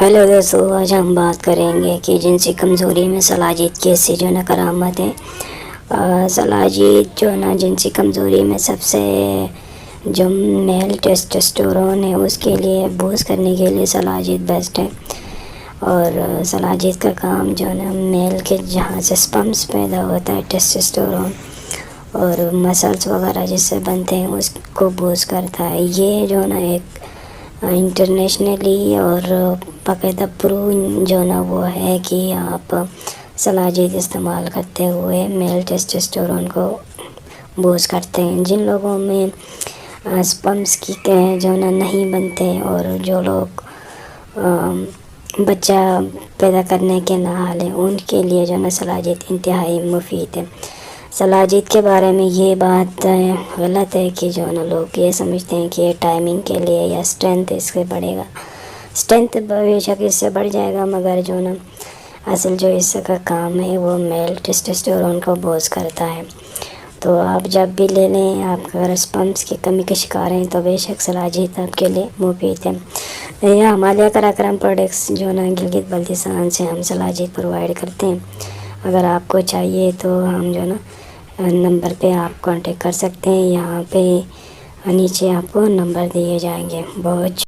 Hello दोस्तों, आज हम बात करेंगे कि जिनसी कमज़ोरी में सलाजित कैसे जो ना करामत है। सलाजित जो ना जिनसी कमज़ोरी में सबसे जो मेल टेस्टोस्टेरोन है उसके लिए बूस्ट करने के लिए सलाजित बेस्ट है। और सलाजित का काम जो ना मेल के जहाँ से स्पर्म्स पैदा होता है टेस्टोस्टेरोन और मसल्स वगैरह जिससे बनते हैं उसको बूस्ट करता है। ये जो ना एक इंटरनेशनली और बाकायदा प्रूव जो ना वो है कि आप सलाजित इस्तेमाल करते हुए मेल टेस्टोस्टेरोन को बूस्ट करते हैं। जिन लोगों में स्पर्म्स की जो ना नहीं बनते और जो लोग बच्चा पैदा करने के नाल हैं उनके लिए जो ना सलाजित इंतहाई मुफीद है। सलाजित के बारे में ये बात गलत है कि जो ना लोग ये समझते हैं कि ये टाइमिंग के लिए या स्ट्रेंथ इससे बढ़ेगा। स्ट्रेंथ बेशक इससे बढ़ जाएगा, मगर जो ना असल जो इसका काम है वो मेल टेस्टोस्टेरोन को बूस्ट करता है। तो आप जब भी ले लें, आप अगर स्पर्म्स की कमी के शिकार हैं तो बेशक सलाजित आपके लिए मुफीद है। यह हिमालय कराक्रम प्रोडक्ट्स जो ना गिलगित बल्तिस्तान से हम सलाजित प्रोवाइड करते हैं। अगर आपको चाहिए तो हम जो ना नंबर पे आप कांटेक्ट कर सकते हैं। यहाँ पे नीचे आपको नंबर दिए जाएंगे। बहुत